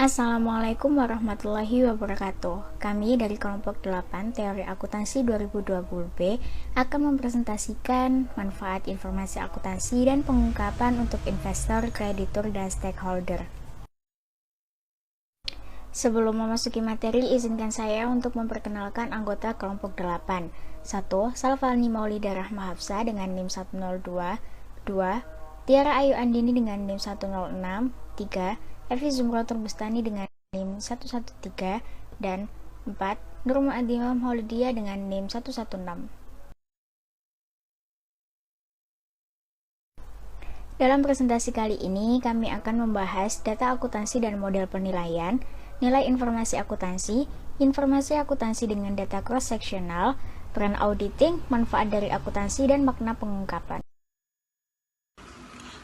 Assalamualaikum warahmatullahi wabarakatuh. Kami dari kelompok 8 Teori Akuntansi 2020B akan mempresentasikan manfaat informasi akuntansi dan pengungkapan untuk investor, kreditur, dan stakeholder. Sebelum memasuki materi, izinkan saya untuk memperkenalkan anggota kelompok 8. 1. Salvalni Maulida Rahma Hafsa dengan NIM 102. 2. Tiara Ayu Andini dengan NIM 106. 3. Evi Zumrotur Bustani dengan NIM 113. Dan 4. Nurma Adima Maulidia dengan NIM 116. Dalam presentasi kali ini, kami akan membahas data akuntansi dan model penilaian, nilai informasi akuntansi dengan data cross-sectional, peran auditing, manfaat dari akuntansi, dan makna pengungkapan.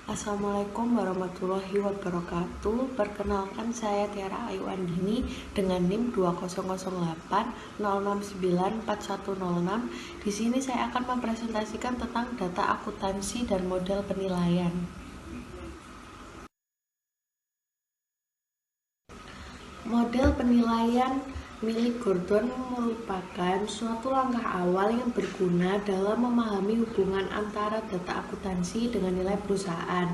Assalamualaikum warahmatullahi wabarakatuh. Perkenalkan, saya Tiara Ayu Andini dengan NIM 200806941006. Di sini saya akan mempresentasikan tentang data akuntansi dan model penilaian. Model penilaian milik Gordon merupakan suatu langkah awal yang berguna dalam memahami hubungan antara data akuntansi dengan nilai perusahaan.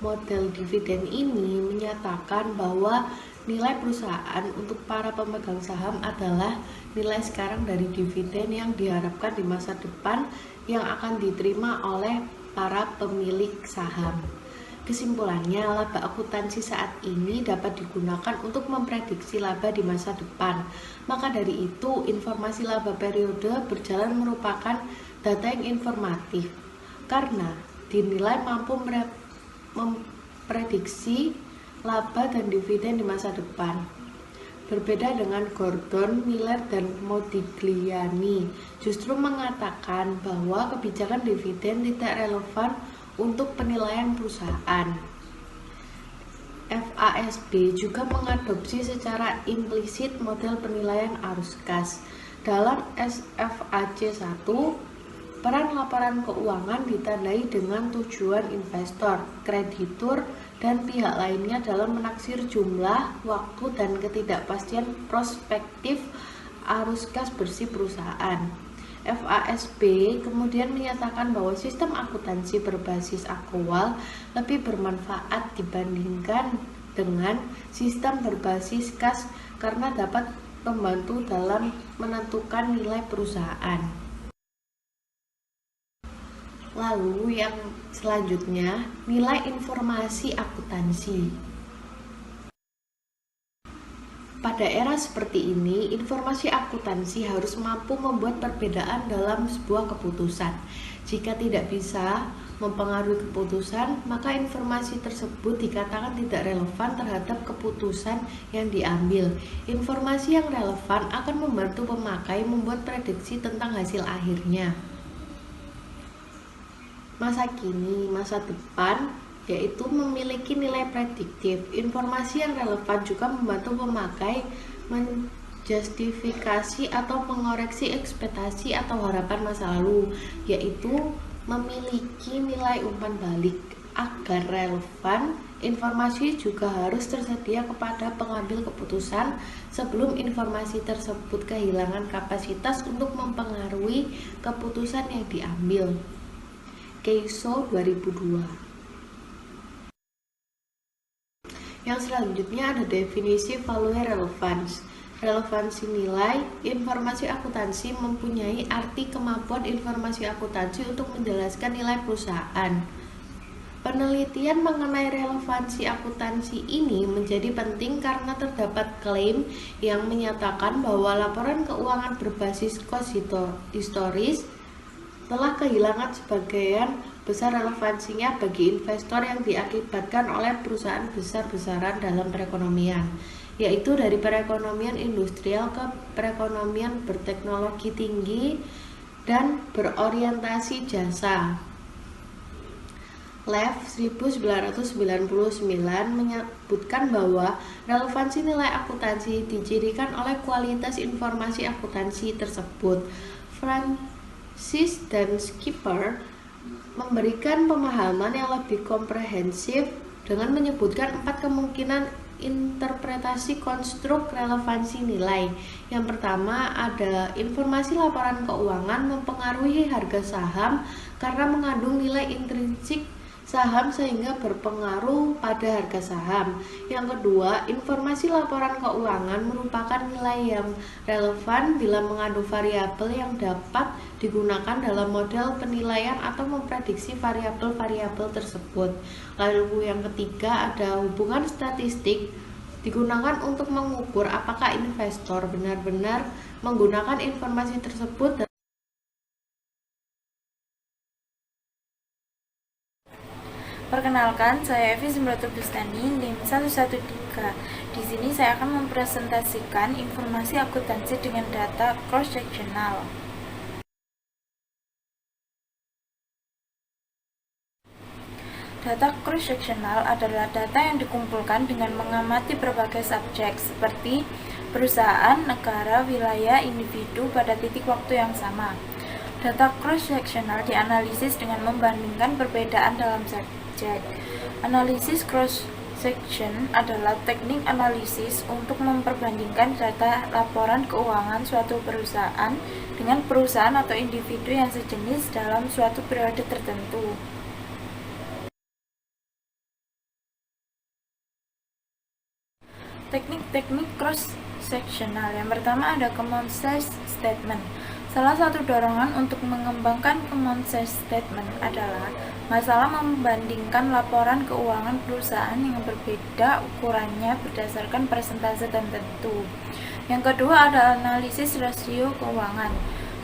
Model dividen ini menyatakan bahwa nilai perusahaan untuk para pemegang saham adalah nilai sekarang dari dividen yang diharapkan di masa depan yang akan diterima oleh para pemilik saham. Kesimpulannya, laba akuntansi saat ini dapat digunakan untuk memprediksi laba di masa depan. Maka dari itu, informasi laba periode berjalan merupakan data yang informatif, karena dinilai mampu memprediksi laba dan dividen di masa depan. Berbeda dengan Gordon, Miller, dan Modigliani, justru mengatakan bahwa kebijakan dividen tidak relevan untuk penilaian perusahaan. FASB juga mengadopsi secara implisit model penilaian arus kas. Dalam SFAC 1, peran laporan keuangan ditandai dengan tujuan investor, kreditur, dan pihak lainnya dalam menaksir jumlah, waktu, dan ketidakpastian prospektif arus kas bersih perusahaan. FASB kemudian menyatakan bahwa sistem akuntansi berbasis aktual lebih bermanfaat dibandingkan dengan sistem berbasis kas karena dapat membantu dalam menentukan nilai perusahaan. Lalu yang selanjutnya, nilai informasi akuntansi. Pada era seperti ini, informasi akuntansi harus mampu membuat perbedaan dalam sebuah keputusan. Jika tidak bisa mempengaruhi keputusan, maka informasi tersebut dikatakan tidak relevan terhadap keputusan yang diambil. Informasi yang relevan akan membantu pemakai membuat prediksi tentang hasil akhirnya. Masa kini, masa depan, yaitu memiliki nilai prediktif. Informasi yang relevan juga membantu pemakai menjustifikasi atau mengoreksi ekspektasi atau harapan masa lalu, yaitu memiliki nilai umpan balik. Agar relevan, informasi juga harus tersedia kepada pengambil keputusan sebelum informasi tersebut kehilangan kapasitas untuk mempengaruhi keputusan yang diambil. Keiso 2002. Yang selanjutnya ada definisi value relevance. Relevansi nilai informasi akuntansi mempunyai arti kemampuan informasi akuntansi untuk menjelaskan nilai perusahaan. Penelitian mengenai relevansi akuntansi ini menjadi penting karena terdapat klaim yang menyatakan bahwa laporan keuangan berbasis cost historis telah kehilangan sebagian besar relevansinya bagi investor yang diakibatkan oleh perusahaan besar-besaran dalam perekonomian, yaitu dari perekonomian industrial ke perekonomian berteknologi tinggi dan berorientasi jasa. Lev 1999 menyebutkan bahwa relevansi nilai akuntansi dicirikan oleh kualitas informasi akuntansi tersebut. Francis dan Skipper memberikan pemahaman yang lebih komprehensif dengan menyebutkan 4 kemungkinan interpretasi konstruk relevansi nilai. Yang pertama ada informasi laporan keuangan mempengaruhi harga saham karena mengandung nilai intrinsik saham sehingga berpengaruh pada harga saham. Yang kedua, informasi laporan keuangan merupakan nilai yang relevan bila mengandung variabel yang dapat digunakan dalam model penilaian atau memprediksi variabel-variabel tersebut. Lalu yang ketiga ada hubungan statistik digunakan untuk mengukur apakah investor benar-benar menggunakan informasi tersebut. Perkenalkan, saya Evi Zimratul Bustani, NIM 113. Di sini saya akan mempresentasikan informasi akuntansi dengan data cross-sectional. Data cross-sectional adalah data yang dikumpulkan dengan mengamati berbagai subjek seperti perusahaan, negara, wilayah, individu pada titik waktu yang sama. Data cross-sectional dianalisis dengan membandingkan perbedaan dalam subjek. Analisis cross-section adalah teknik analisis untuk memperbandingkan data laporan keuangan suatu perusahaan dengan perusahaan atau individu yang sejenis dalam suatu periode tertentu. Teknik-teknik cross-sectional yang pertama ada common sense statement. Salah satu dorongan untuk mengembangkan common sense statement adalah masalah membandingkan laporan keuangan perusahaan yang berbeda ukurannya berdasarkan persentase tertentu. Yang kedua ada analisis rasio keuangan.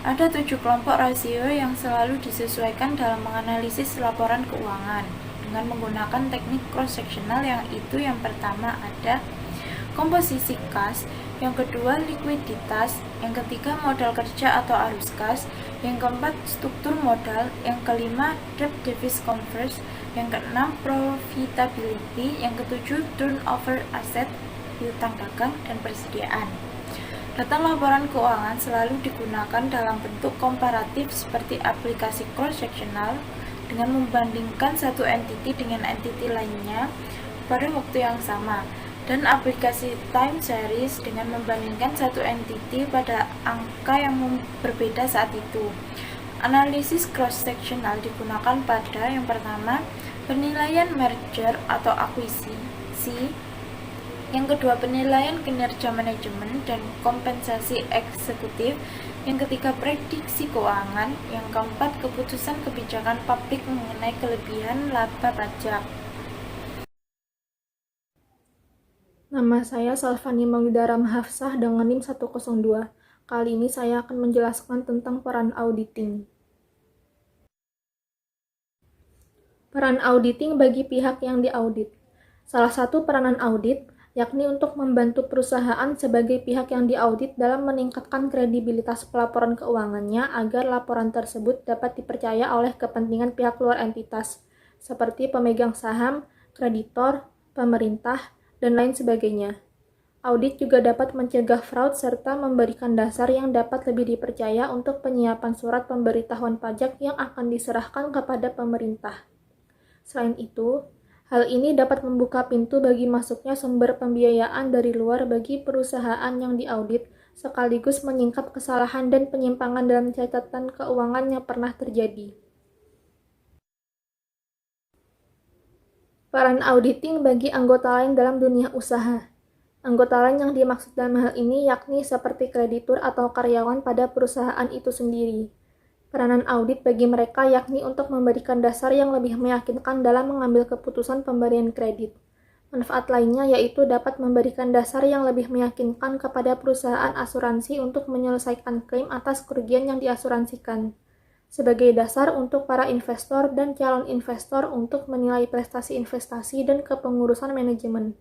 Ada 7 kelompok rasio yang selalu disesuaikan dalam menganalisis laporan keuangan dengan menggunakan teknik cross-sectional yang pertama ada komposisi kas, yang kedua likuiditas, yang ketiga modal kerja atau arus kas, yang keempat struktur modal, yang kelima debt service coverage, yang keenam profitability, yang ketujuh turnover aset, piutang dagang, dan persediaan. Data laporan keuangan selalu digunakan dalam bentuk komparatif seperti aplikasi cross-sectional dengan membandingkan satu entity dengan entity lainnya pada waktu yang sama, dan aplikasi time series dengan membandingkan satu entity pada angka yang berbeda saat itu. Analisis cross-sectional digunakan pada yang pertama, penilaian merger atau akuisisi, yang kedua penilaian kinerja manajemen dan kompensasi eksekutif, yang ketiga prediksi keuangan, yang keempat keputusan kebijakan publik mengenai kelebihan laba pajak. Nama saya Salvani Maulida Rahmahafsah dengan NIM 102. Kali ini saya akan menjelaskan tentang peran auditing. Peran auditing bagi pihak yang diaudit. Salah satu peranan audit yakni untuk membantu perusahaan sebagai pihak yang diaudit dalam meningkatkan kredibilitas pelaporan keuangannya agar laporan tersebut dapat dipercaya oleh kepentingan pihak luar entitas, seperti pemegang saham, kreditor, pemerintah, dan lain sebagainya. Audit juga dapat mencegah fraud serta memberikan dasar yang dapat lebih dipercaya untuk penyiapan surat pemberitahuan pajak yang akan diserahkan kepada pemerintah. Selain itu, hal ini dapat membuka pintu bagi masuknya sumber pembiayaan dari luar bagi perusahaan yang diaudit, sekaligus menyingkap kesalahan dan penyimpangan dalam catatan keuangan yang pernah terjadi. Peran auditing bagi anggota lain dalam dunia usaha. Anggota lain yang dimaksud dalam hal ini yakni seperti kreditur atau karyawan pada perusahaan itu sendiri. Peranan audit bagi mereka yakni untuk memberikan dasar yang lebih meyakinkan dalam mengambil keputusan pemberian kredit. Manfaat lainnya yaitu dapat memberikan dasar yang lebih meyakinkan kepada perusahaan asuransi untuk menyelesaikan klaim atas kerugian yang diasuransikan. Sebagai dasar untuk para investor dan calon investor untuk menilai prestasi investasi dan kepengurusan manajemen.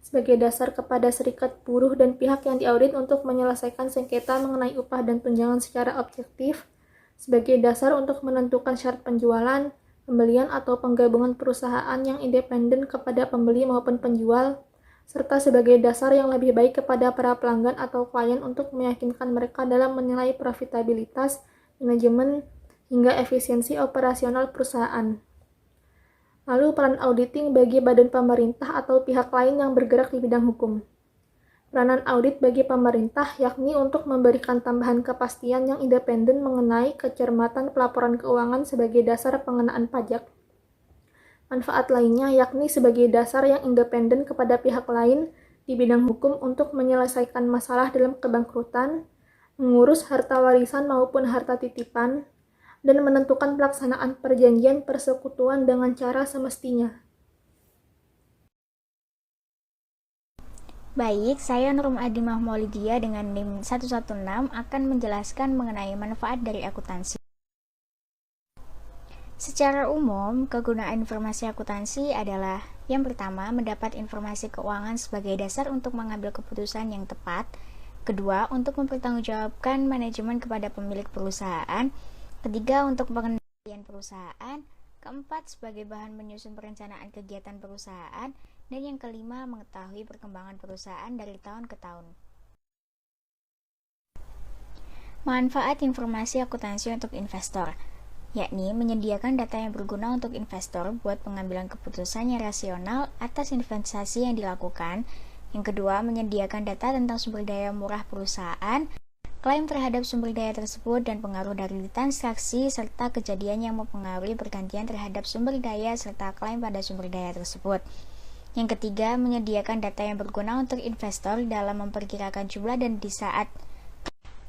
Sebagai dasar kepada serikat buruh dan pihak yang diaudit untuk menyelesaikan sengketa mengenai upah dan tunjangan secara objektif. Sebagai dasar untuk menentukan syarat penjualan, pembelian atau penggabungan perusahaan yang independen kepada pembeli maupun penjual, serta sebagai dasar yang lebih baik kepada para pelanggan atau klien untuk meyakinkan mereka dalam menilai profitabilitas, manajemen, hingga efisiensi operasional perusahaan. Lalu peran auditing bagi badan pemerintah atau pihak lain yang bergerak di bidang hukum. Peranan audit bagi pemerintah yakni untuk memberikan tambahan kepastian yang independen mengenai kecermatan pelaporan keuangan sebagai dasar pengenaan pajak. Manfaat lainnya yakni sebagai dasar yang independen kepada pihak lain di bidang hukum untuk menyelesaikan masalah dalam kebangkrutan, mengurus harta warisan maupun harta titipan, dan menentukan pelaksanaan perjanjian persekutuan dengan cara semestinya. Baik, saya Nurum Adimah Maulidia dengan NIM 116 akan menjelaskan mengenai manfaat dari akuntansi. Secara umum, kegunaan informasi akuntansi adalah yang pertama, mendapat informasi keuangan sebagai dasar untuk mengambil keputusan yang tepat. Kedua, untuk mempertanggungjawabkan manajemen kepada pemilik perusahaan. Ketiga, untuk pengendalian perusahaan. Keempat, sebagai bahan menyusun perencanaan kegiatan perusahaan. Dan yang kelima, mengetahui perkembangan perusahaan dari tahun ke tahun. Manfaat informasi akuntansi untuk investor, yakni menyediakan data yang berguna untuk investor buat pengambilan keputusan yang rasional atas investasi yang dilakukan. Yang kedua, menyediakan data tentang sumber daya murah perusahaan, klaim terhadap sumber daya tersebut dan pengaruh dari transaksi serta kejadian yang mempengaruhi pergantian terhadap sumber daya serta klaim pada sumber daya tersebut. Yang ketiga, menyediakan data yang berguna untuk investor dalam memperkirakan jumlah dan di saat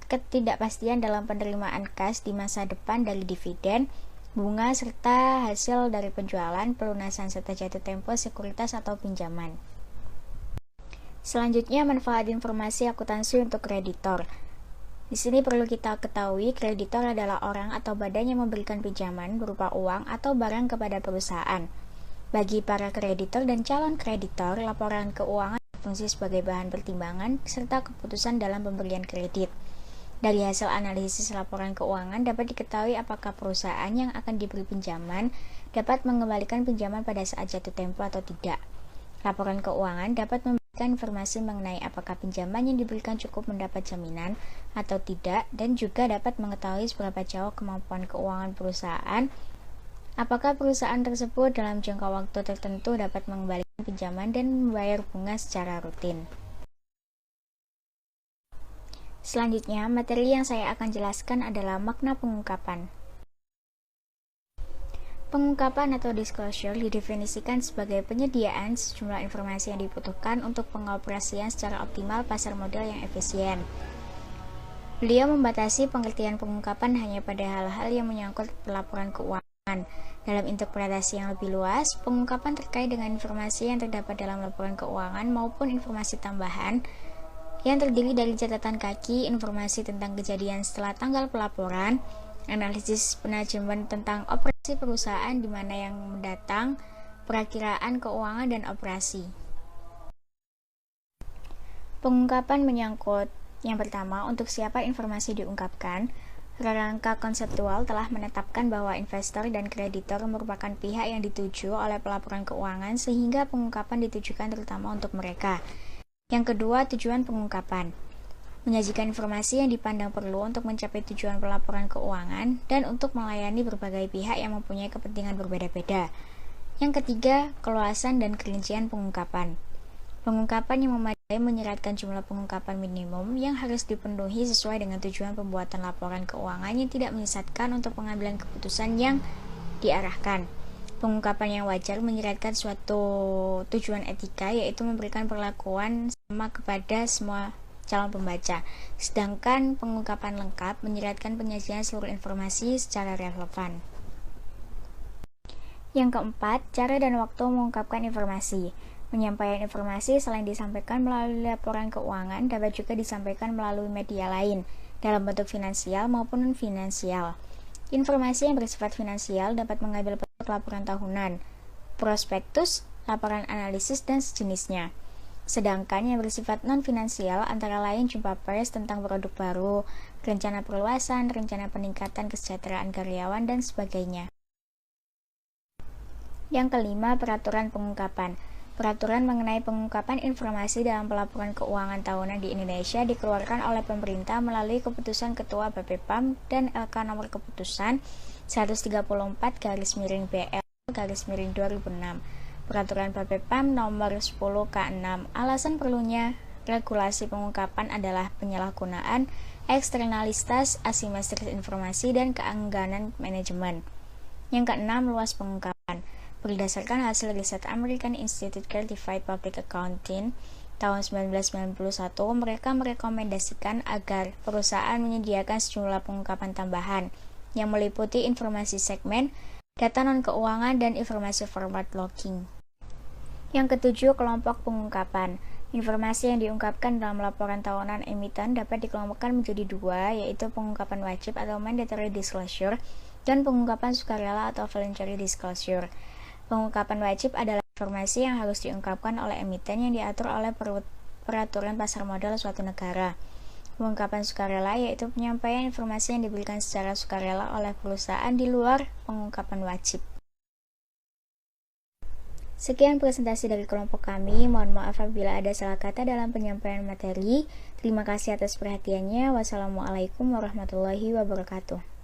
ketidakpastian dalam penerimaan kas di masa depan dari dividen, bunga, serta hasil dari penjualan, pelunasan, serta jatuh tempo sekuritas atau pinjaman. Selanjutnya, manfaat informasi akuntansi untuk kreditor. Di sini perlu kita ketahui, kreditor adalah orang atau badan yang memberikan pinjaman berupa uang atau barang kepada perusahaan. Bagi para kreditor dan calon kreditor, laporan keuangan berfungsi sebagai bahan pertimbangan serta keputusan dalam pemberian kredit. Dari hasil analisis laporan keuangan dapat diketahui apakah perusahaan yang akan diberi pinjaman dapat mengembalikan pinjaman pada saat jatuh tempo atau tidak. Laporan keuangan dapat memberikan informasi mengenai apakah pinjaman yang diberikan cukup mendapat jaminan atau tidak, dan juga dapat mengetahui seberapa jauh kemampuan keuangan perusahaan. Apakah perusahaan tersebut dalam jangka waktu tertentu dapat mengembalikan pinjaman dan membayar bunga secara rutin. Selanjutnya, materi yang saya akan jelaskan adalah makna pengungkapan. Pengungkapan atau disclosure didefinisikan sebagai penyediaan sejumlah informasi yang dibutuhkan untuk pengoperasian secara optimal pasar modal yang efisien. Beliau membatasi pengertian pengungkapan hanya pada hal-hal yang menyangkut pelaporan keuangan. Dalam interpretasi yang lebih luas, pengungkapan terkait dengan informasi yang terdapat dalam laporan keuangan maupun informasi tambahan yang terdiri dari catatan kaki, informasi tentang kejadian setelah tanggal pelaporan, analisis manajemen tentang operasi perusahaan di mana yang mendatang, perakiraan keuangan dan operasi. Pengungkapan menyangkut yang pertama, untuk siapa informasi diungkapkan. Kerangka konseptual telah menetapkan bahwa investor dan kreditor merupakan pihak yang dituju oleh pelaporan keuangan sehingga pengungkapan ditujukan terutama untuk mereka. Yang kedua, tujuan pengungkapan. Menyajikan informasi yang dipandang perlu untuk mencapai tujuan pelaporan keuangan dan untuk melayani berbagai pihak yang mempunyai kepentingan berbeda-beda. Yang ketiga, keluasan dan kerincian pengungkapan. Pengungkapan yang memadai menyeratkan jumlah pengungkapan minimum yang harus dipenuhi sesuai dengan tujuan pembuatan laporan keuangan yang tidak menyesatkan untuk pengambilan keputusan yang diarahkan. Pengungkapan yang wajar menyeratkan suatu tujuan etika, yaitu memberikan perlakuan sama kepada semua calon pembaca. Sedangkan pengungkapan lengkap menyeratkan penyajian seluruh informasi secara relevan. Yang keempat, cara dan waktu mengungkapkan informasi. Penyampaian informasi selain disampaikan melalui laporan keuangan dapat juga disampaikan melalui media lain dalam bentuk finansial maupun non-finansial. Informasi yang bersifat finansial dapat mengambil bentuk laporan tahunan, prospektus, laporan analisis, dan sejenisnya. Sedangkan yang bersifat non-finansial antara lain jumpa pers tentang produk baru, rencana perluasan, rencana peningkatan kesejahteraan karyawan, dan sebagainya. Yang kelima, peraturan pengungkapan. Peraturan mengenai pengungkapan informasi dalam pelaporan keuangan tahunan di Indonesia dikeluarkan oleh pemerintah melalui Keputusan Ketua BPPAM dan LK Nomor Keputusan 134/BL 1/2006, Peraturan Bapepam Nomor 10K6. Alasan perlunya regulasi pengungkapan adalah penyalahgunaan, eksternalitas, asimetris informasi, dan keengganan manajemen. Yang keenam, luas pengungkapan. Berdasarkan hasil riset American Institute Certified Public Accounting tahun 1991, mereka merekomendasikan agar perusahaan menyediakan sejumlah pengungkapan tambahan yang meliputi informasi segmen, data non-keuangan, dan informasi forward looking. Yang ketujuh, kelompok pengungkapan. Informasi yang diungkapkan dalam laporan tahunan emiten dapat dikelompokkan menjadi dua, yaitu pengungkapan wajib atau mandatory disclosure dan pengungkapan sukarela atau voluntary disclosure. Pengungkapan wajib adalah informasi yang harus diungkapkan oleh emiten yang diatur oleh peraturan pasar modal suatu negara. Pengungkapan sukarela yaitu penyampaian informasi yang diberikan secara sukarela oleh perusahaan di luar pengungkapan wajib. Sekian presentasi dari kelompok kami. Mohon maaf apabila ada salah kata dalam penyampaian materi. Terima kasih atas perhatiannya. Wassalamualaikum warahmatullahi wabarakatuh.